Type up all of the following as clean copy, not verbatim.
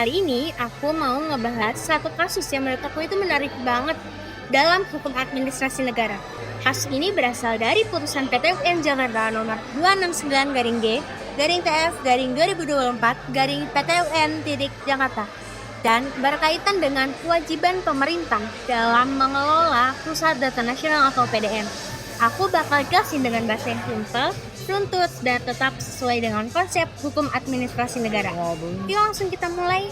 Kali ini aku mau ngebahas satu kasus yang menurut aku itu menarik banget dalam hukum administrasi negara. Kasus ini berasal dari putusan PT UN Jakarta nomor 269-G/TF/2024 PT UN Jakarta dan berkaitan dengan kewajiban pemerintah dalam mengelola Pusat Data Nasional atau PDN. Aku bakal jelasin dengan bahasa yang simple, runtut, dan tetap sesuai dengan konsep hukum administrasi negara. Yuk langsung kita mulai.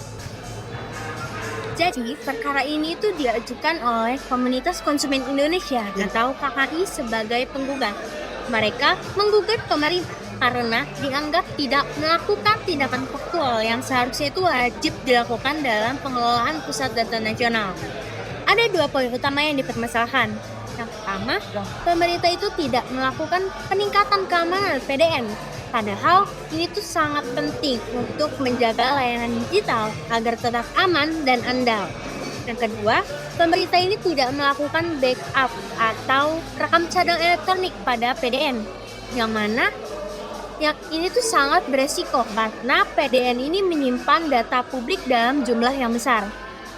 Jadi, perkara ini itu diajukan oleh Komunitas Konsumen Indonesia atau KKI sebagai penggugat. Mereka menggugat pemerintah karena dianggap tidak melakukan tindakan faktual yang seharusnya itu wajib dilakukan dalam pengelolaan Pusat Data Nasional. Ada dua poin utama yang dipermasalahkan. Yang pertama, pemerintah itu tidak melakukan peningkatan keamanan PDN. Padahal ini tuh sangat penting untuk menjaga layanan digital agar tetap aman dan andal. Yang kedua, pemerintah ini tidak melakukan backup atau rekam cadang elektronik pada PDN. Yang mana ini tuh sangat beresiko karena PDN ini menyimpan data publik dalam jumlah yang besar.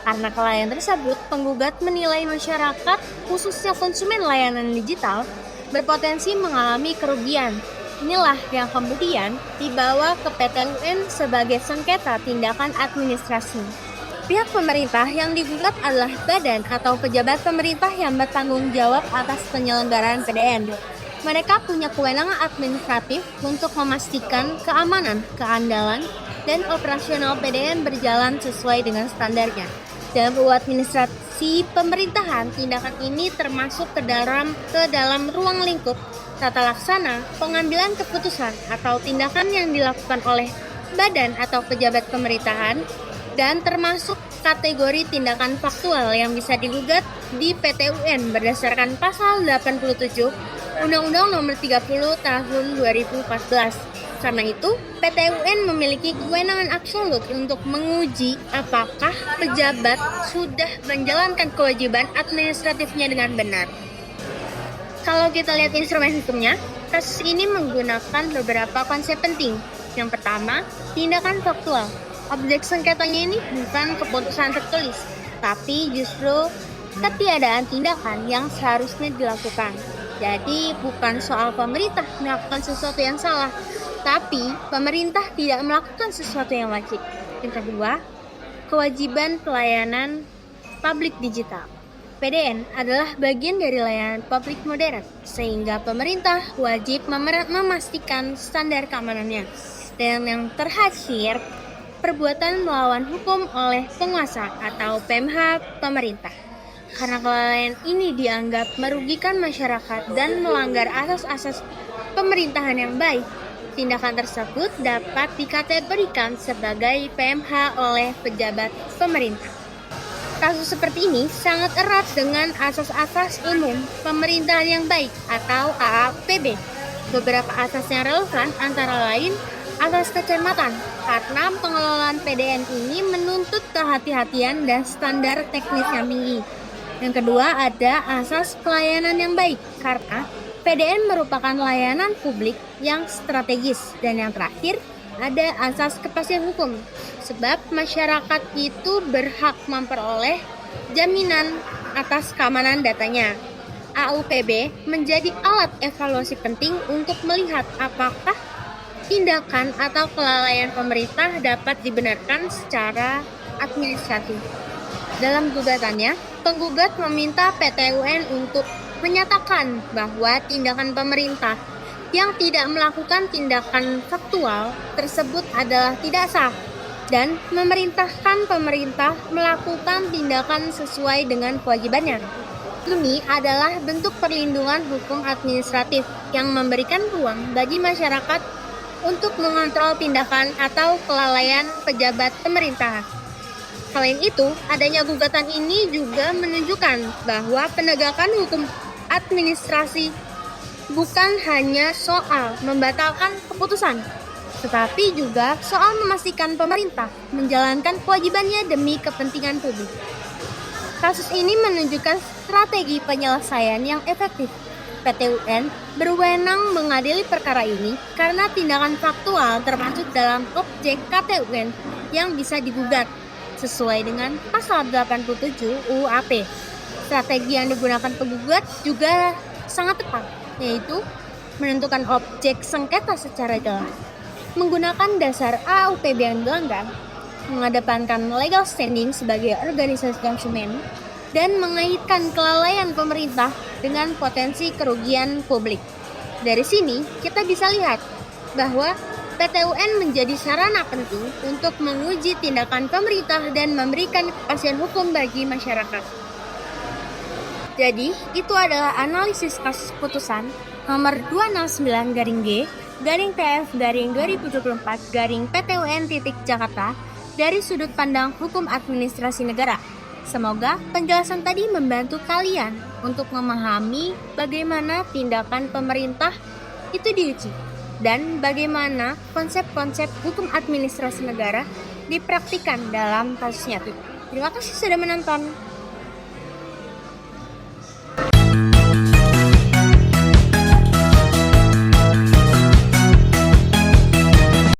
Karena kelalaian tersebut, penggugat menilai masyarakat, khususnya konsumen layanan digital, berpotensi mengalami kerugian. Inilah yang kemudian dibawa ke PT UN sebagai sengketa tindakan administrasi. Pihak pemerintah yang digugat adalah badan atau pejabat pemerintah yang bertanggung jawab atas penyelenggaraan PDN. Mereka punya kewenangan administratif untuk memastikan keamanan, keandalan, dan operasional PDN berjalan sesuai dengan standarnya. Dalam administrasi pemerintahan, tindakan ini termasuk ke dalam ruang lingkup tata laksana, pengambilan keputusan atau tindakan yang dilakukan oleh badan atau pejabat pemerintahan, dan termasuk kategori tindakan faktual yang bisa digugat di PT UN berdasarkan pasal 87 Undang-Undang Nomor 30 Tahun 2014. Karena itu, PT UN memiliki kewenangan absolut untuk menguji apakah pejabat sudah menjalankan kewajiban administratifnya dengan benar. Kalau kita lihat instrumen hukumnya, kasus ini menggunakan beberapa konsep penting. Yang pertama, tindakan faktual. Objek sengketanya ini bukan keputusan tertulis, tapi justru ketiadaan tindakan yang seharusnya dilakukan. Jadi bukan soal pemerintah melakukan sesuatu yang salah, tapi pemerintah tidak melakukan sesuatu yang wajib. Yang kedua, kewajiban pelayanan publik digital. PDN adalah bagian dari layanan publik modern, sehingga pemerintah wajib memastikan standar keamanannya. Dan yang terakhir, perbuatan melawan hukum oleh penguasa atau PMH pemerintah. Karena kelalaian ini dianggap merugikan masyarakat dan melanggar asas-asas pemerintahan yang baik, tindakan tersebut dapat dikategorikan sebagai PMH oleh pejabat pemerintah. Kasus seperti ini sangat erat dengan asas-asas umum pemerintahan yang baik atau AAPB. Beberapa asas yang relevan antara lain asas kecermatan, karena pengelolaan PDN ini menuntut kehati-hatian dan standar teknis yang tinggi. Yang kedua ada asas pelayanan yang baik, karena PDN merupakan layanan publik yang strategis. Dan yang terakhir ada asas kepastian hukum, sebab masyarakat itu berhak memperoleh jaminan atas keamanan datanya. AUPB menjadi alat evaluasi penting untuk melihat apakah tindakan atau kelalaian pemerintah dapat dibenarkan secara administratif. Dalam gugatannya, penggugat meminta PT UN untuk menyatakan bahwa tindakan pemerintah yang tidak melakukan tindakan faktual tersebut adalah tidak sah dan memerintahkan pemerintah melakukan tindakan sesuai dengan kewajibannya. Ini adalah bentuk perlindungan hukum administratif yang memberikan ruang bagi masyarakat untuk mengontrol tindakan atau kelalaian pejabat pemerintah. Selain itu, adanya gugatan ini juga menunjukkan bahwa penegakan hukum administrasi bukan hanya soal membatalkan keputusan, tetapi juga soal memastikan pemerintah menjalankan kewajibannya demi kepentingan publik. Kasus ini menunjukkan strategi penyelesaian yang efektif. PT UN berwenang mengadili perkara ini karena tindakan faktual termasuk dalam objek KT UN yang bisa digugat. sesuai dengan pasal 87 UU AP. Strategi yang digunakan penggugat juga sangat tepat, yaitu menentukan objek sengketa secara jelas, menggunakan dasar AUPB yang dilanggar, mengedepankan legal standing sebagai organisasi konsumen, dan mengaitkan kelalaian pemerintah dengan potensi kerugian publik. Dari sini, kita bisa lihat bahwa PT UN menjadi sarana penting untuk menguji tindakan pemerintah dan memberikan kepastian hukum bagi masyarakat. Jadi, itu adalah analisis kasus putusan nomor 209-G/TF/2024-PT UN Jakarta dari sudut pandang hukum administrasi negara. Semoga penjelasan tadi membantu kalian untuk memahami bagaimana tindakan pemerintah itu diuji dan bagaimana konsep-konsep hukum administrasi negara dipraktikkan dalam kasus nyata. Terima kasih sudah menonton.